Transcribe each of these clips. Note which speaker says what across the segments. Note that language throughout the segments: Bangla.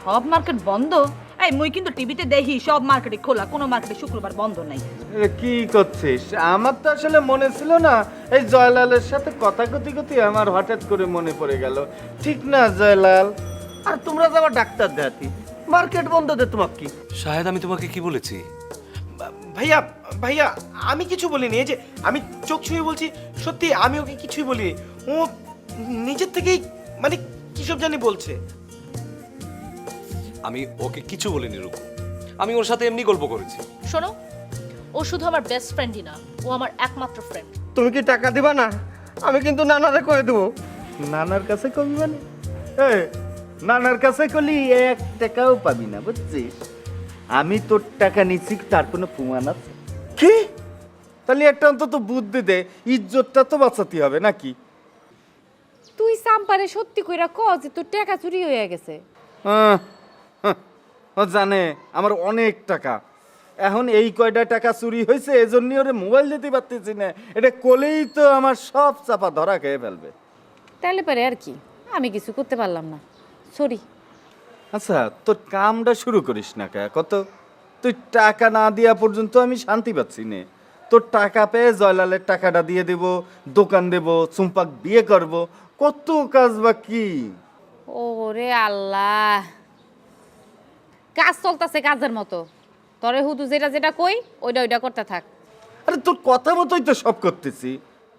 Speaker 1: সব মার্কেট বন্ধ? এই মুই কিন্তু টিভিতে দেখি সব মার্কেটে খোলা, কোনো মার্কেটে শুক্রবার বন্ধ নাই।
Speaker 2: কি করছিস? আমার তো আসলে মনে ছিল না, এই জয়লালের সাথে কথা কতি কতি আমার হঠাৎ করে মনে পড়ে গেল। ঠিক না জয়লাল?
Speaker 3: আর তোমরা যাবা ডাক্তার দেখাতি, মার্কেট বন্ধ দে তোমাকে কি?
Speaker 4: শাহেদ আমি তোমাকে কি বলেছি?
Speaker 5: ভাইয়া ভাইয়া আমি কিছু বলিনি, এই যে আমি চোখ ছুঁয়ে বলছি, সত্যি আমি ওকে কিছুই বলিনি। ও নিজের থেকেই মানে কি সব জানি বলছে।
Speaker 4: আমি ওকে কিছু বলিনি রুকু, আমি ওর সাথে এমনি গল্প করেছি।
Speaker 6: শোনো, ও শুধু আমার বেস্ট ফ্রেন্ডই না, ও আমার একমাত্র ফ্রেন্ড।
Speaker 3: তুমি কি টাকা দিবা না? আমি কিন্তু নানারে কয়ে দেবো।
Speaker 2: নানার কাছে কবি মানে নানার কাছে কলি 1 টাকাও পাবি না, বুঝছিস? আমি তোর টাকা নিচ্ছি, তার কোনো প্রমাণ আছে? কি? তাহলে একটা অন্তত বুদ্ধি দে, ইজ্জতটা তো বাঁচাতে হবে নাকি?
Speaker 7: তুই সাম্পারে সত্যি কইরা ক যে তোর টাকা চুরি হয়ে গেছে।
Speaker 2: ও জানে আমার অনেক টাকা, এখন এই কয়টা টাকা চুরি হয়েছে এজন্য ওরে মোবাইল দিতে পারতেছি না, এটা কোলেই তো আমার সব চাপা ধরা খেয়ে ফেলবে।
Speaker 7: তাইলে পারে আর কি, আমি কিছু করতে পারলাম না, সরি।
Speaker 2: আচ্ছা তোর কামটা শুরু করিস না কে কত? তুই টাকা না দেওয়া পর্যন্ত আমি শান্তি পাচ্ছি নে। তোর টাকা পেয়ে জয়লালের টাকাটা দিয়ে দেব, দোকান দেব, চুম্পাক বিয়ে করব, কত কাজ বাকি।
Speaker 7: ওরে আল্লাহ, কাজ চলতেছে কাজের মতো, তরে হুদু যেটা যেটা কই ওইটা ওইটা করতে থাক।
Speaker 2: আরে তোর কথা মতোই তো সব করতেছি,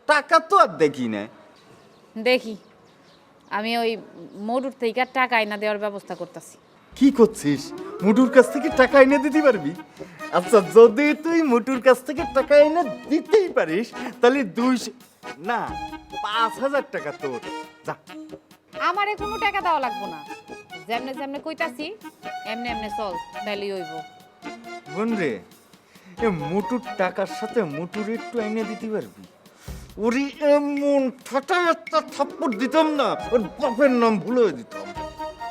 Speaker 2: টাকা তো আর দেখি না।
Speaker 7: দেখি আমি ওই মরুর থেকে টাকা আইনা দেওয়ার ব্যবস্থা করতেছি।
Speaker 2: কি করছিস? মুটুর কাছ থেকে টাকা এনে দিতে পারবি? আচ্ছা যদি তুই মুটুর কাছ থেকে টাকা এনে দিতেই পারিস তাহলে 5,000 টাকা তোর। যা।
Speaker 7: আমারে কোনো টাকা দেওয়া লাগবো না, যেমনে যেমনে কইতাছি এমনি এমনি চল, তাইলেই হইব।
Speaker 2: বোন রে, এ মুটুর টাকার সাথে মুটুর একটু এনে দিতে পারবি? ওরে এমন ঠাটায় একটা থাপ্পড় দিতাম না, ওর বাপের নাম ভুলে দিতাম।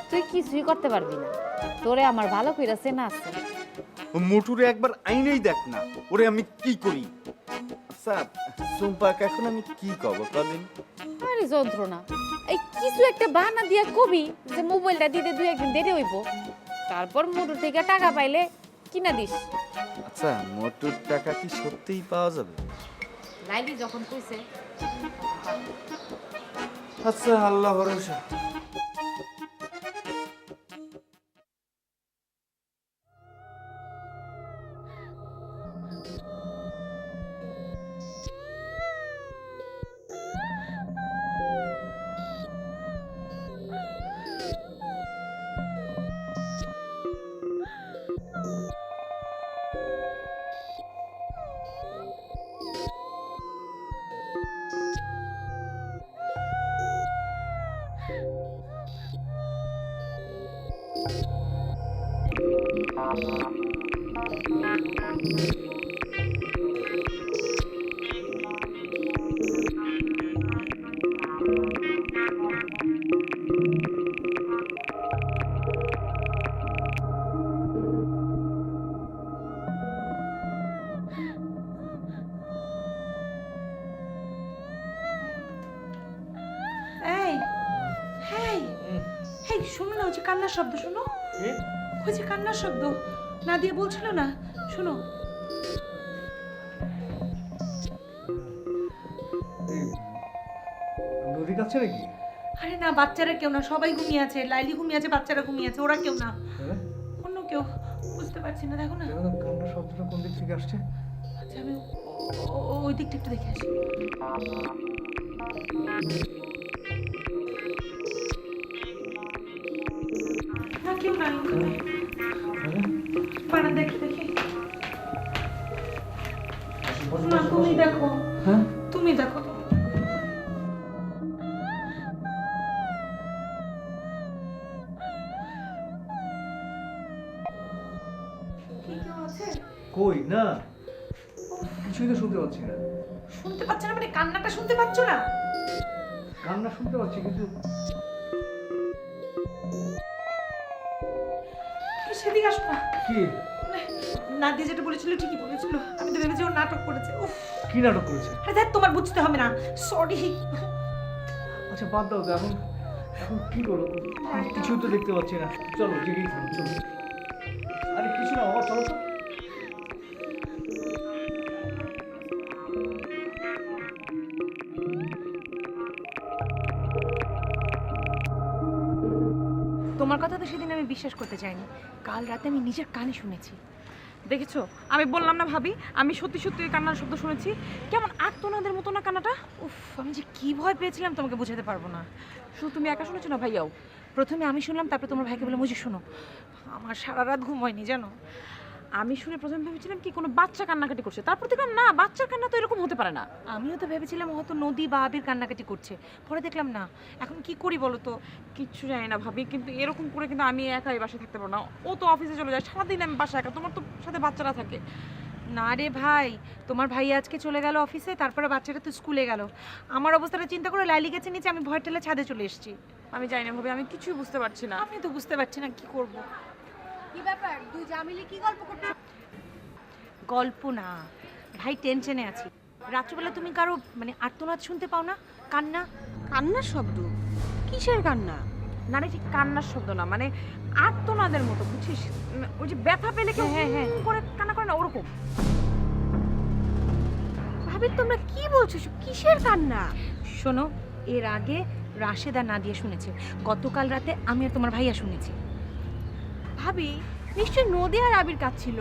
Speaker 7: তুই কিছুই করতে পারবি না, তোরে আমার ভালো কইরা চেনা আছে।
Speaker 2: মুটুরে একবার আইনেই দেখ না, ওরে আমি কি করি। আচ্ছা চুম্পাক এখন আমি কি কব কদিন?
Speaker 7: আরে যন্ত্রণা, এই কিছু একটা বাহানা দিয়া কবি যে মোবাইলটা দিতে 2-1 দিন দেরি হইব, তারপর মোটর থেকে টাকা পাইলে কিনা দিস।
Speaker 2: আচ্ছা মোটুর টাকা কি সত্যিই পাওয়া যাবে?
Speaker 7: লাইলি যখন কইছে।
Speaker 2: আচ্ছা আল্লাহ ভরসা।
Speaker 1: এই হেই হেই, শোনো না, ওই যে কান্নার শব্দ, শোনো, ওই যে কান্নার শব্দ নাদিয়া বলছিল না, শোনো।
Speaker 8: নদী কাছে নাকি?
Speaker 1: আরে না, বাচ্চারা কেউ না, সবাই ঘুমিয়ে আছে, লাইলি ঘুমিয়ে আছে, বাচ্চারা ঘুমিয়ে আছে, ওরা কেউ না, অন্য কেউ, বুঝতে পারছি না, দেখো না।
Speaker 8: কান্নার শব্দটা কোন দিক থেকে আসছে?
Speaker 1: আচ্ছা আমি ওই দিকটা একটু দেখে আসি। না কেউ নাই ওখানে, বারান্দা একটু দেখি। না তুমি দেখো, তুমি দেখো। কি কেউ আছে?
Speaker 8: কই না, কিছুই তো শুনতে পাচ্ছি না।
Speaker 1: শুনতে পাচ্ছ না মানে কান্নাটা শুনতে পাচ্ছ না?
Speaker 8: কান্না শুনতে পাচ্ছি কিন্তু
Speaker 1: সেদিকে আসো না।
Speaker 8: কি?
Speaker 1: নাদিয়া যেটা বলেছিল ঠিকই বলেছিল, আমি তো ভেবেছি ও নাটক করেছে। উফ,
Speaker 8: কি নাটক করেছে?
Speaker 1: আরে দেখ, তোমার বুঝতে হবে না, সরি।
Speaker 8: আচ্ছা বাদ দাও তো, এখন এখন কি করবো? কিছুই তো দেখতে পাচ্ছি না। চলো জেগেই থাকো, চলো। আরে কিছু না বাবা, চলো তো।
Speaker 1: তোমার কথা তো সেদিন আমি বিশ্বাস করতে চাইনি, কাল রাতে আমি নিজের কানে শুনেছি।
Speaker 9: দেখেছো, আমি বললাম না ভাবি, আমি সত্যি সত্যি ওই কান্নার শব্দ শুনেছি। কেমন আর্তনাদের মতো না কান্নাটা।
Speaker 1: উফ, আমি যে কি ভয় পেয়েছিলাম তোমাকে বোঝাতে পারবো না।
Speaker 9: শুধু তুমি একা শুনেছো না, ভাইয়াও?
Speaker 1: প্রথমে আমি শুনলাম, তারপর তোমার ভাইকে বলে মুঝে শোনো। আমার সারা রাত ঘুম হয়নি জানো।
Speaker 9: আমি শুনে প্রথমে ভেবেছিলাম কি কোনো বাচ্চা কান্নাকাটি করছে, তারপর দেখলাম না, বাচ্চার কান্না তো এরকম হতে পারে না।
Speaker 1: আমিও তো ভেবেছিলাম হয়তো নদী বা আবির কান্নাকাটি করছে, পরে দেখলাম না। এখন কি করি বলো তো?
Speaker 9: কিচ্ছু জানি না ভাবি, কিন্তু এরকম করে কিন্তু আমি একাই বাসায় থাকতে পারবো না। ও তো অফিসে চলে যায়, সারাদিন আমি বাসায় একা। তোমার তো সাথে বাচ্চারা থাকে।
Speaker 1: না রে ভাই, তোমার ভাই আজকে চলে গেল অফিসে, তারপরে বাচ্চাটা তো স্কুলে গেল। আমার অবস্থাটা চিন্তা করে লাইলি গেছে নিচে, আমি ভয় ঠেলে ছাদে চলে এসেছি।
Speaker 9: আমি জানি না ভাবি, আমি কিছুই বুঝতে পারছি না।
Speaker 1: আমি তো বুঝতে পারছি না কি করব।
Speaker 7: কি ব্যাপার, দুই জামিলি কি গল্প করছো?
Speaker 1: গল্প না ভাই, টেনশনে আছি। রাত্রিবেলা তুমি কারো মানে আর্তনাদ শুনতে পাও না? কান্না?
Speaker 9: কান্নার শব্দ? কিসের কান্না? না রে, ঠিক কান্নার শব্দ না, মানে আর্তনাদের মতো, বুঝছিস? ওই যে ব্যথা পেলে কেউ
Speaker 1: হ্যাঁ, হ্যাঁ।
Speaker 9: করে কান্না করে না, ওরকম।
Speaker 1: ভাবি তোমরা কি বলছো? কিসের কান্না? শোনো, এর আগে রাশেদা নাদিয়া শুনেছে, গতকাল রাতে আমি আর তোমার ভাইয়া শুনেছি।
Speaker 9: ভাবি নিশ্চয়ই নদী আর আবির কাঁদছিল।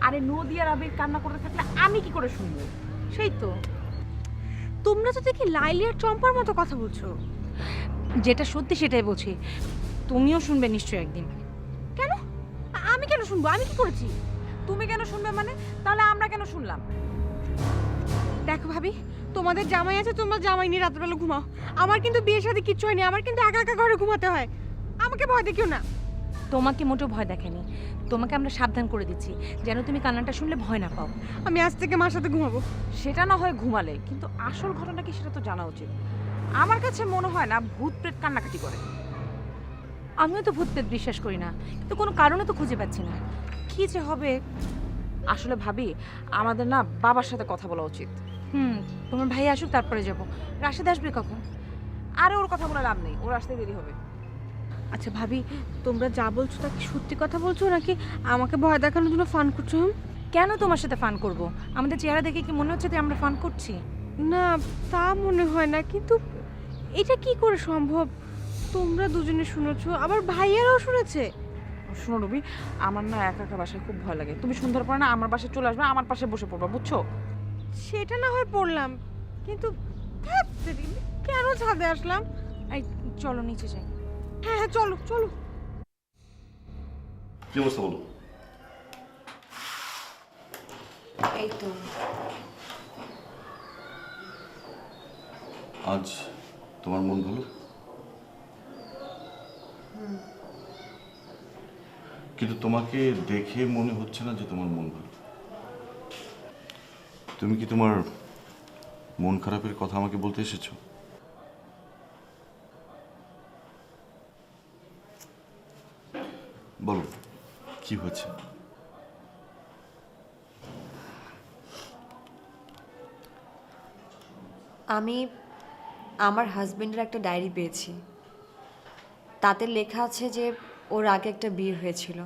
Speaker 9: আরে নদী আর আবির কান্না করতে থাকলে আমি কি করে শুনবো?
Speaker 1: সেই তো।
Speaker 9: তোমরা তো দেখি লাইলি আর চম্পার মতো কথা বলছো।
Speaker 1: যেটা সত্যি সেটাই বলছি, তুমিও শুনবে নিশ্চয়ই একদিন।
Speaker 9: কেন? আমি কেন শুনবো? আমি কি করেছি? তুমি কেন শুনবে মানে? তাহলে আমরা কেন শুনলাম? দেখো ভাবি, তোমাদের জামাই আছে, তোমরা জামাই নিয়ে রাত্রেবেলা ঘুমাও। আমার কিন্তু বিয়ের সাথে কিচ্ছু হয়নি, আমার কিন্তু একা একা ঘরে ঘুমাতে হয়। আমাকে ভয় দেখিও না।
Speaker 1: তোমাকে মোটেও ভয় দেখেনি, তোমাকে আমরা সাবধান করে দিচ্ছি যেন তুমি কান্নাটা শুনলে ভয় না পাও।
Speaker 9: আমি আজ থেকে মার সাথে ঘুমাবো। সেটা না হয় ঘুমালে, কিন্তু আসল ঘটনা কি সেটা তো জানা উচিত। আমার কাছে মনে হয় না ভূত প্রেত কান্নাকাটি করে।
Speaker 1: আমিও তো ভূত প্রেত বিশ্বাস করি না, কিন্তু কোনো কারণে তো খুঁজে পাচ্ছি না। কি যে হবে।
Speaker 9: আসলে ভাবি, আমাদের না বাবার সাথে কথা বলা উচিত।
Speaker 1: তোমার ভাই আসুক তারপরে যাব। রাশেদ আসবে কখন?
Speaker 9: আরে ওর কথা বলে লাভ নেই, ওর আসতে দেরি হবে।
Speaker 10: আচ্ছা ভাবি, তোমরা যা বলছো তা কি সত্যি কথা বলছো নাকি আমাকে ভয় দেখানোর জন্য ফান করছো?
Speaker 1: কেন তোমার সাথে ফান করব? আমাদের চেহারা দেখে কি মনে হচ্ছে যে আমরা ফান করছি?
Speaker 10: না, তা মনে হয় না, কিন্তু এটা কি করে সম্ভব? তোমরা দুজনে শুনেছো, আবার ভাইয়ারাও শুনেছে।
Speaker 9: শোনো রবি, আমার না একা একা বাসায় খুব ভয় লাগে। তুমি সন্ধ্যার পরে না আমার বাসায় চলে আসবে, আমার পাশে বসে পড়বা, বুঝছো?
Speaker 10: সেটা না হয় পড়লাম, কিন্তু ধ্যাৎ তেরি, কেন ছাদে আসলাম?
Speaker 1: এই চলো নিচে যাই।
Speaker 10: হ্যাঁ হ্যাঁ, চলো চলো।
Speaker 11: কি অবস্থা বলো?
Speaker 7: এই তো
Speaker 11: আজ তোমার মন ভালো? কিন্তু তোমাকে দেখে মনে হচ্ছে না যে তোমার মন ভালো। তুমি কি তোমার মন খারাপের কথা আমাকে বলতে এসেছো? বলো, কি হয়েছে?
Speaker 12: আমি আমার হাজবেন্ডের একটা ডায়েরি পেয়েছি। তাতে লেখা আছে যে ওর আগে একটা বিয়ে হয়েছিল,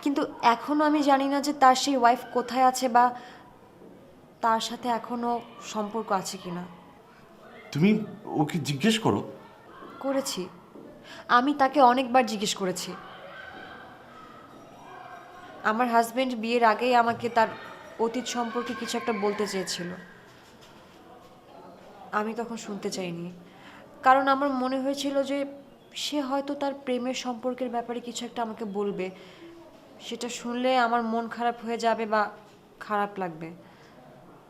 Speaker 12: কিন্তু এখনও আমি জানি না যে তার সেই ওয়াইফ কোথায় আছে বা তার সাথে এখনও সম্পর্ক আছে কিনা।
Speaker 11: তুমি ওকে জিজ্ঞেস করো।
Speaker 12: করেছি, আমি তাকে অনেকবার জিজ্ঞেস করেছি। আমার হাজবেন্ড বিয়ের আগেই আমাকে তার অতীত সম্পর্কে কিছু একটা বলতে চেয়েছিল। আমি তখন শুনতে চাইনি, কারণ আমার মনে হয়েছিল যে সে হয়তো তার প্রেমের সম্পর্কের ব্যাপারে কিছু একটা আমাকে বলবে। সেটা শুনলে আমার মন খারাপ হয়ে যাবে বা খারাপ লাগবে,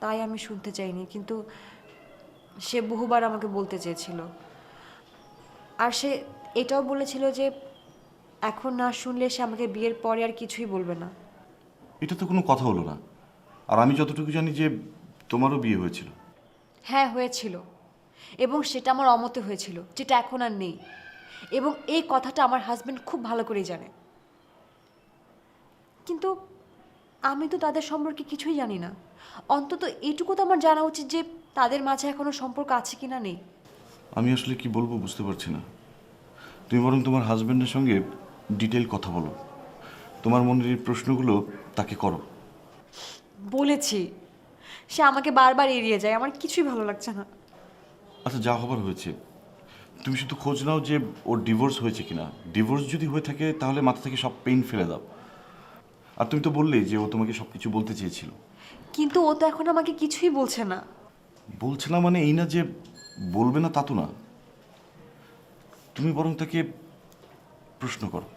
Speaker 12: তাই আমি শুনতে চাইনি। কিন্তু সে বহুবার আমাকে বলতে চেয়েছিল, আর সে এটাও বলেছিল যে এখন না শুনলে সে আমাকে বিয়ের পরে আর কিছুই বলবে না।
Speaker 11: এটা তো কোনো কথা হলো না। আর আমি যতটুকু জানি যে তোমারও বিয়ে হয়েছিল।
Speaker 12: হ্যাঁ, হয়েছিল, এবং সেটা আমার অমতে হয়েছিল, যেটা এখন আর নেই। এবং এই কথাটা আমার হাজবেন্ড খুব ভালো করেই জানে। কিন্তু আমি তো তাদের সম্পর্কে কিছুই জানি না। অন্তত এইটুকু তো আমার জানা উচিত যে তাদের মাঝে এখনো সম্পর্ক আছে কিনা নেই।
Speaker 11: আমি আসলে কি বলবো বুঝতে পারছি না। তুমি বরং তোমার হাজবেন্ডের সঙ্গে ডিটেল কথা বলো, তোমার মনের এই প্রশ্নগুলো তাকে করো।
Speaker 12: বলেছি, সে আমাকে বারবার এড়িয়ে যায়, আমার কিছুই ভালো লাগছে না।
Speaker 11: আচ্ছা, যা হবার হয়েছে, তুমি শুধু খোঁজ নাও যে ওর ডিভোর্স হয়েছে কিনা। ডিভোর্স যদি হয়ে থাকে তাহলে মাথা থেকে সব পেইন ফেলে দাও। আর তুমি তো বললেই যে ও তোমাকে সব কিছু বলতে চেয়েছিল।
Speaker 12: কিন্তু ও তো এখন আমাকে কিছুই বলছে না।
Speaker 11: বলছে না মানে এই না যে বলবে না, তা তো না। তুমি বরং তাকে প্রশ্ন করো,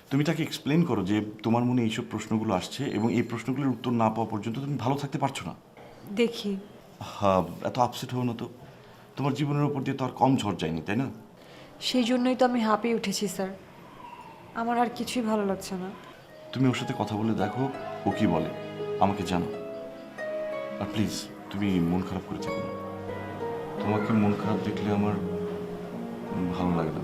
Speaker 11: তুমি তাকে এক্সপ্লেন করো যে তোমার মনে এইসব প্রশ্নগুলো আসছে এবং এই প্রশ্নগুলোর উত্তর না পাওয়া পর্যন্ত তুমি ভালো থাকতে পারছো না।
Speaker 12: দেখি।
Speaker 11: হ্যাঁ, এত আপসেট হও না তো। তোমার জীবনের উপর দিয়ে তো আর কম ঝড় যায়নি, তাই না?
Speaker 12: সেই জন্যই তো আমি হাঁপিয়ে উঠেছি স্যার, আমার আর কিছুই ভালো লাগছে না।
Speaker 11: তুমি ওর সাথে কথা বলে দেখো ও কি বলে, আমাকে জানো। আর প্লিজ তুমি মন খারাপ করে থেকো না। তোমাকে মন খারাপ দেখলে আমার ভালো লাগে না।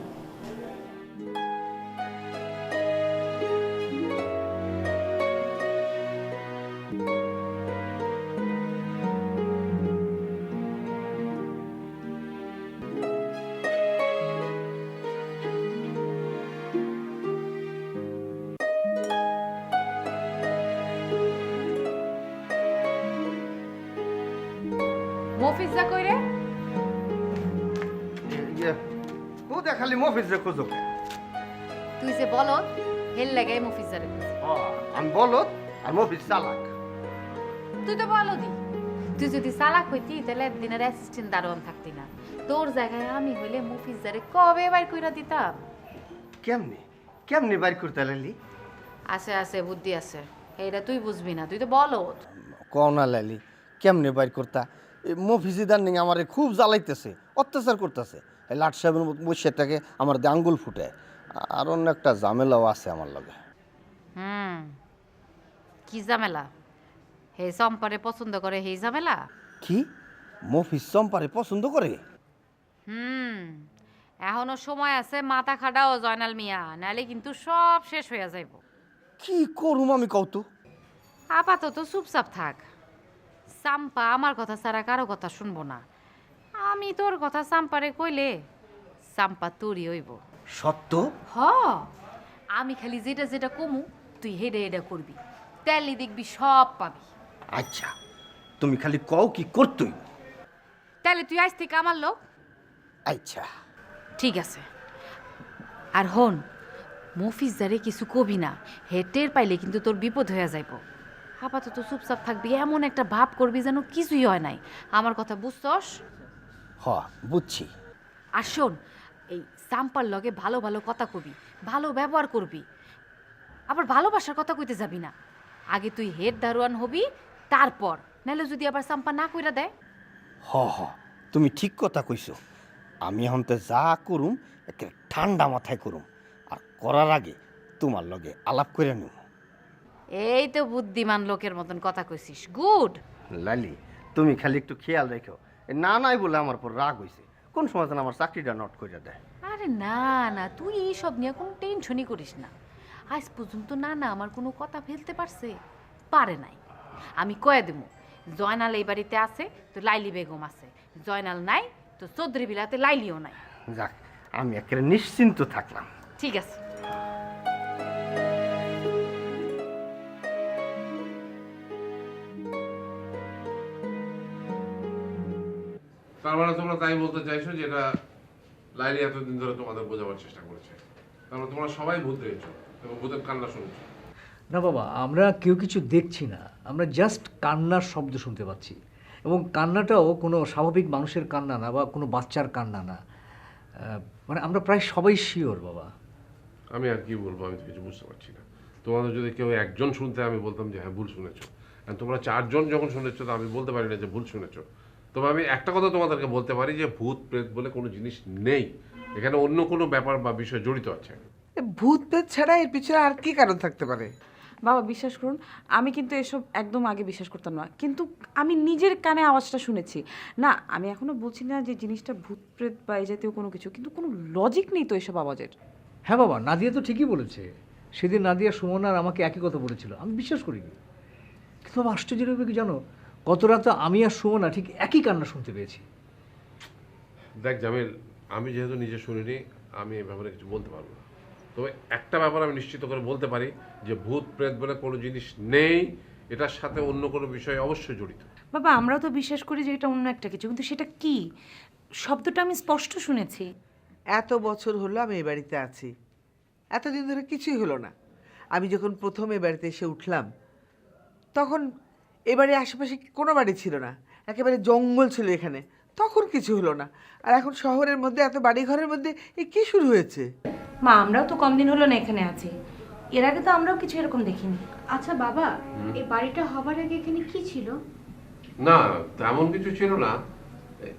Speaker 7: মফিজা কইরে
Speaker 3: ও দেখালি মফিজরে খোঁজো।
Speaker 7: তুই যে বলো হেল লাগাই মফিজারে।
Speaker 3: আমি বলত আর মফিজ চালাক।
Speaker 7: তুই তো বলো দি, তুই যদি চালাক হইতি তাহলে দিনের অ্যাসিস্ট্যান্ট দারোয়ান থাকতি না। তোর জায়গায় আমি হইলে মফিজারে কবে বাইর কইরা দিতাম।
Speaker 3: কেমনে কেমনে বাইর করতে লালি?
Speaker 7: আছে আছে বুদ্ধি আছে, এইটা তুই বুঝবি না, তুই তো বলো।
Speaker 3: কওনা লালি কেমনে বাইর করতা? মফিজিদার নিয়ে আমারে খুব জ্বালাইতেছে, অত্যাচার করতেছে। এই লাট সাহেবের বসে থাকে আমার দিয়ে আঙ্গুল ফুটে। আর অন্য একটা ঝামেলাও আছে আমার লগে।
Speaker 7: কি ঝামেলা? হে চম্পারে পছন্দ করে, হে ঝামেলা?
Speaker 3: কি মফিজ চম্পারে পছন্দ করে?
Speaker 7: এখনো সময় আছে, মাথা খাটাও জয়নাল মিয়া, নাহলে কিন্তু সব শেষ হইয়া যাইব।
Speaker 3: কি করুম আমি কওতো?
Speaker 7: আপাতত চুপচাপ থাক। চাম্পা আমার কথা ছাড়া কারো কথা শুনবো না। আমি তোর কথা চাম্পারে কইলে চাম্পা তোরই হইব।
Speaker 3: সত্য?
Speaker 7: হ, আমি খালি যেটা যেটা কমু তুই হেডে হেডে করবি, তেলি দেখবি সব পাবি।
Speaker 3: আচ্ছা, তুমি খালি কও কি করতই।
Speaker 7: তাহলে তুই আজ থেকে আমার লোক।
Speaker 3: আচ্ছা
Speaker 7: ঠিক আছে। আর হন, মফিজারে কিছু কবি না, হেটের পাইলে কিন্তু তোর বিপদ হয়ে যাইব। আপাতত চুপচাপ থাকবি, এমন একটা ভাব করবি যেন কিছুই হয় নাই। আমার কথা বুঝছস?
Speaker 3: হ, বুঝছি।
Speaker 7: আর শোন, এই চাম্পার লগে ভালো ভালো কথা কবি, ভালো ব্যবহার করবি। আবার ভালোবাসার কথা কইতে যাবি না। আগে তুই হেড দারোয়ান হবি, তারপর নাহলে যদি আবার চাম্পা না কইরা দেয়।
Speaker 3: হ হ, তুমি ঠিক কথা কইছো। আমি এখন তো যা করুম একে ঠান্ডা মাথায় করুম, আর করার আগে তোমার লগে আলাপ করে নিব।
Speaker 7: এই তো বুদ্ধিমান লোকের মতন কথা কইছিস, গুড।
Speaker 3: লালি, তুমি খালি একটু খেয়াল রেখো, না নাই বলে আমার পর রাগ হইছে। কোন সময় যেন আমার চাকরিটা নট করে দেয়।
Speaker 7: আরে না না, তুই এইসব নিয়ে কোনো টেনশনই করিস না। আজ পর্যন্ত না না আমার কোনো কথা ফেলতে পারছে? পারে নাই। আমি কয়ে দেবো, জয়নাল এই বাড়িতে আছে তো লাইলি বেগম আছে, জয়নাল নাই তো চৌধুরী বিলাতে লাইলিও নাই।
Speaker 3: যাক, আমি একেবারে নিশ্চিন্ত থাকলাম।
Speaker 7: ঠিক আছে।
Speaker 13: তার মানে তোমরা তাই বলতে চাইছো যেটা লাইলি এতদিন ধরে তোমাদের বোঝাবার চেষ্টা করেছে। তার মানে তোমরা সবাই ভূত দেখেছো এবং ভূতের কান্না শুনছো।
Speaker 8: না বাবা, আমরা কেউ কিছু দেখছি না, আমরা জাস্ট কান্নার শব্দ শুনতে পাচ্ছি। এবং কান্নাটাও কোনো স্বাভাবিক মানুষের কান্না না বা কোনো বাচ্চার কান্না না। মানে আমরা প্রায় সবাই শিওর বাবা।
Speaker 13: আমি আর কি বলবো, আমি তো কিছু বুঝতে পারছি না। তোমাদের যদি কেউ একজন শুনতে, আমি বলতাম যে হ্যাঁ ভুল শুনেছো। আর তোমরা চারজন যখন শুনেছো তো আমি বলতে পারি না যে ভুল শুনেছো। তবে আমি একটা কথা তোমাদেরকে বলতে পারি যে ভূত প্রেত বলে কোনো জিনিস নেই, এখানে অন্য কোনো ব্যাপার বা বিষয় জড়িত আছে।
Speaker 1: ভূত প্রেত ছাড়া এর পিছনে আর কি কারণ থাকতে পারে? বাবা বিশ্বাস করুন, আমি কিন্তু এসব একদম আগে বিশ্বাস করতাম না, কিন্তু আমি নিজের কানে আওয়াজটা শুনেছি। না, আমি এখনো বলছি না যে জিনিসটা ভূত প্রেত বা এই জাতীয় কোনো কিছু, কিন্তু কোনো লজিক নেই তো এসব আওয়াজের।
Speaker 8: হ্যাঁ বাবা, নাদিয়া তো ঠিকই বলেছে। সেদিন নাদিয়া, সুমন আর আমাকে একই কথা বলেছিল, আমি বিশ্বাস করিনি। কিন্তু বাবা আশ্চর্যের ব্যাপার কি জানো, গত রাতে আমি আর সুমনা ঠিক একই কান্না শুনতে পেয়েছি।
Speaker 13: দেখ জামিল, আমি যেহেতু নিজে শুনিনি, আমি এ ব্যাপারে কিছু বলতে পারবো না। তবে একটা ব্যাপার আমি নিশ্চিত করে বলতে পারি যে ভূত প্রেত বলে কোনো জিনিস নেই, এটার সাথে অন্য কোনো বিষয় অবশ্যই জড়িত।
Speaker 7: বাবা আমরাও তো বিশ্বাস করি যে এটা অন্য একটা কিছু, কিন্তু সেটা কি শব্দটা আমি স্পষ্ট শুনেছি।
Speaker 14: এত বছর হলো আমি এই বাড়িতে আছি, এতদিন ধরে কিছুই হলো না। আমি যখন প্রথম এ বাড়িতে এসে উঠলাম তখন এ বাড়ির আশেপাশে কোনো বাড়ি ছিল না, একেবারে জঙ্গল ছিল এখানে, তখন কিছু হলো না। আর এখন শহরের মধ্যে এত বাড়ি ঘরের মধ্যে এ কি শুরু হয়েছে?
Speaker 7: মা আমরাও তো কম দিন হলো না এখানে আছি, এর আগে তো আমরাও কিছু এরকম দেখিনি।
Speaker 10: আচ্ছা বাবা, এই বাড়িটা হবার আগে এখানে কি ছিল?
Speaker 13: না তেমন কিছু ছিল না,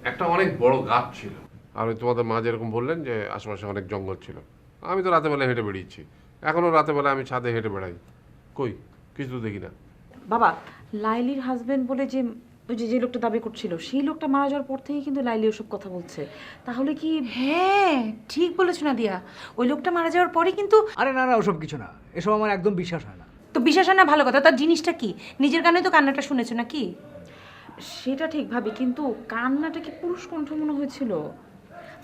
Speaker 13: একটা অনেক বড় গাছ ছিল। আর ওই তোমাদের মা যেরকম বললেন যে আশেপাশে অনেক জঙ্গল ছিল, আমি তো রাতের বেলা হেঁটে বেরিয়েছি, এখনও রাতের বেলা আমি ছাদে হেঁটে বেড়াই, কই কিছু তো দেখি না।
Speaker 1: বাবা, লাইলির হাজবেন্ড বলে যে ওই যে লোকটা দাবি করছিল, সেই লোকটা মারা যাওয়ার পর থেকেই কিন্তু লাইলি ওসব কথা বলছে। তাহলে কি?
Speaker 7: হ্যাঁ ঠিক বলেছো না দিয়া, ওই লোকটা মারা যাওয়ার পরে কিন্তু।
Speaker 8: আরে না না, ওসব কিছু না, এসব আমার একদম বিশ্বাস হয় না।
Speaker 7: তো বিশ্বাস হয় না ভালো কথা, তার জিনিসটা কি? নিজের কানে তো কান্নাটা শুনেছো নাকি?
Speaker 1: সেটা ঠিক ভাবি, কিন্তু কান্নাটা কি পুরুষ কণ্ঠ মনে হয়েছিল?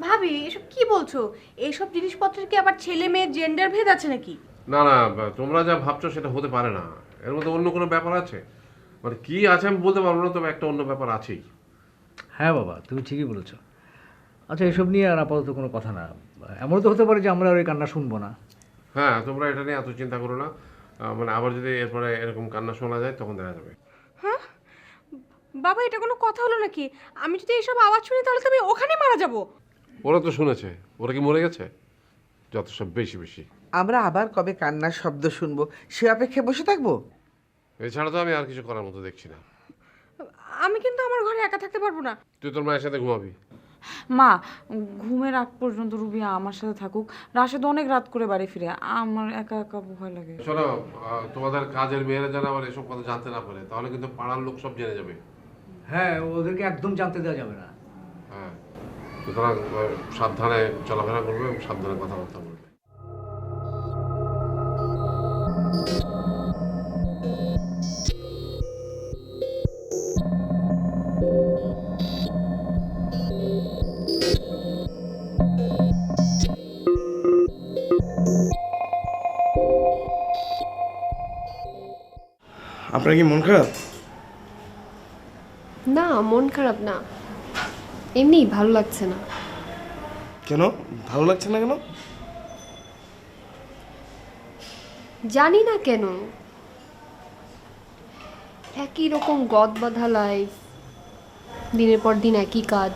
Speaker 10: ভাবি এসব কি বলছো? এইসব জিনিসপত্রের কি আবার ছেলে মেয়ের জেন্ডার ভেদ আছে নাকি?
Speaker 13: না না, তোমরা যা ভাবছো সেটা হতে পারে না, এর মধ্যে অন্য কোনো ব্যাপার আছে। মানে কি আছে আমি বলতে পারবো না, তবে একটা অন্য ব্যাপার আছেই।
Speaker 8: হ্যাঁ বাবা, তুমি ঠিকই বলেছো। আচ্ছা, এসব নিয়ে আর আপাতত কোনো কথা না। এমন তো হতে পারে যে আমরা আর এই কান্না শুনবো না।
Speaker 13: হ্যাঁ, তোমরা এটা নিয়ে এত চিন্তা করো না, মানে আবার যদি এরপরে এরকম কান্না শোনা যায় তখন দেখা যাবে।
Speaker 10: হ্যাঁ বাবা, এটা কোনো কথা হলো নাকি? আমি যদি এইসব আওয়াজ শুনি তাহলে তো আমি ওখানে মারা যাব।
Speaker 13: ওরা তো শুনেছে, ওরা কি মরে গেছে? যত সব বেশি বেশি।
Speaker 14: আমরা আবার কবে কান্নার শব্দ শুনবো সে অপেক্ষায় বসে থাকবো?
Speaker 13: এছাড়া তো আমি আর কিছু করার মতো দেখছি না।
Speaker 10: আমি কিন্তু আমার ঘরে একা থাকতে পারবো না।
Speaker 13: তুই তোর মায়ের সাথে ঘুমাবি।
Speaker 1: মা, ঘুমের আগ পর্যন্ত রুবিয়া আমার সাথে থাকুক, রাশেদ অনেক রাত করে বাড়ি ফিরে, আমার একা একা ভয় লাগে।
Speaker 13: শোনো, তোমাদের কাজের মেয়েরা যেন আবার এসব কথা জানতে না পারে, তাহলে কিন্তু পাড়ার লোক সব জেনে যাবে।
Speaker 8: হ্যাঁ, ওদেরকে একদম জানতে দেওয়া যাবে না।
Speaker 13: হ্যাঁ, সুতরাং সাবধানে চলাফেরা করবে এবং সাবধানে কথাবার্তা বলবে।
Speaker 5: আপনার কি মন খারাপ?
Speaker 10: না, মন খারাপ না, এমনি ভালো লাগছে না।
Speaker 5: কেন ভালো লাগছে না? কেন
Speaker 10: জানি না কেন, একই রকম গদ বাঁধা লাইফ, দিনের পর দিন একই কাজ,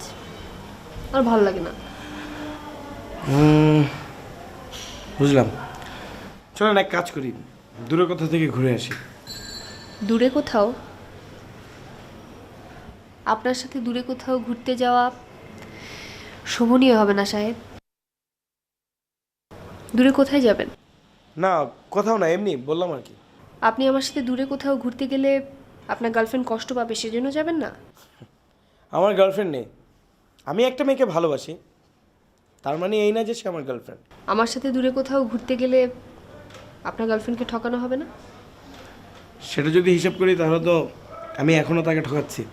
Speaker 10: আর ভালো লাগে না।
Speaker 5: বুঝলাম। চলেন এক কাজ করি, দূরের কোথা থেকে ঘুরে আসি।
Speaker 10: দূরে কোথাও? আপনার সাথে দূরে কোথাও ঘুরতে যাওয়া শোভনীয় হবে না সাহেব। দূরে কোথায় যাবেন?
Speaker 5: না কোথাও না, এমনি বললাম আর কি।
Speaker 10: আপনি আমার সাথে দূরে কোথাও ঘুরতে গেলে আপনার গার্লফ্রেন্ড কষ্ট পাবে, সেজন্য যাবেন না?
Speaker 5: আমার গার্লফ্রেন্ড নেই, আমি একটা মেয়েকে ভালোবাসি, তার মানে এই না যে সে আমার গার্লফ্রেন্ড।
Speaker 10: আমার সাথে দূরে কোথাও ঘুরতে গেলে আপনার গার্লফ্রেন্ডকে ঠকানো হবে না?
Speaker 5: সেটা যদি হিসাব করি তাহলে তো আমি এখনো তাকে ঠকাচ্ছি।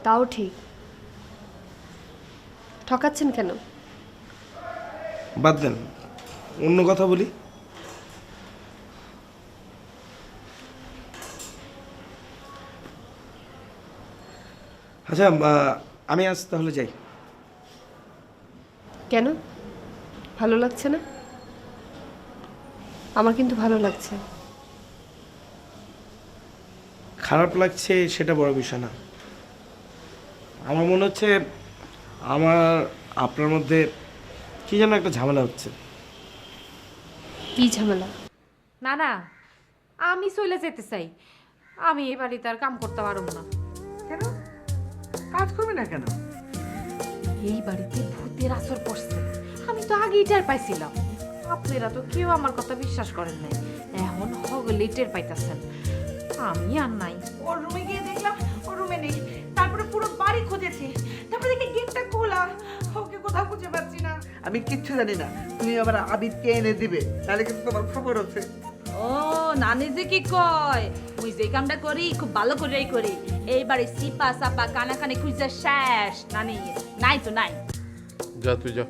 Speaker 10: তাও ঠিক। ঠকাচ্ছেন কেন?
Speaker 5: বাদ দেন, অন্য কথা বলি। আচ্ছা, আমি আজ তাহলে যাই।
Speaker 10: কেন? ভালো লাগছে না? আমার কিন্তু ভালো লাগছে।
Speaker 5: খারাপ লাগছে সেটা বড় বিষয় না, আমার মনে হচ্ছে আমার আপনার মধ্যে কি যেন একটা ঝামেলা হচ্ছে।
Speaker 10: কি ঝামেলা?
Speaker 7: না না, আমি চলে যেতে চাই, আমি এই বাড়িতে আর কাম করতে পারবো না।
Speaker 14: কেন কাজ করবে না কেন?
Speaker 7: এই বাড়িতে ভূতের আসর পড়ছে, আমি তো আগেই টের পাইছিলাম। আপনারা তো কেউ আমার কথা বিশ্বাস করেন নাই, এখন হগলে টের পাইতেছেন। আমি আর নাই।
Speaker 1: ওর রুমে গিয়ে দেখলাম ওর রুমে নেই, তারপরে পুরো বাড়ি খুঁজেছি, তারপরে দেখি গেটটা খোলা, ওকে কোথাও খুঁজে পাচ্ছি না।
Speaker 14: আমি কিচ্ছু জানি না, তুমি আবার আবিদকে এনে দিবে, তাহলে কিন্তু তোমার খবর আছে।
Speaker 1: ও নানি যে কি কয়, ওই
Speaker 15: মুই যে কামটা করি খুব ভালো করেই করি। এইবারে সিপা সাপা কানাকানি খুঁজে শেষ। নানি নাই তো নাই।
Speaker 13: যা তুই যা।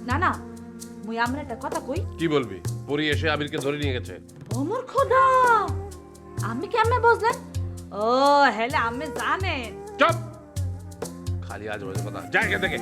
Speaker 15: না না মুই আমরা একটা কথা কই।
Speaker 13: কি বলবি? পরি এসে আবিরকে ধরে নিয়ে গেছে।
Speaker 15: ওমর খোদা, আমি কেমনে বুঝলেন? ও হেলে আমি জানেন।
Speaker 13: চুপ, খালি আজ বাজে কথা। যা এখান থেকে।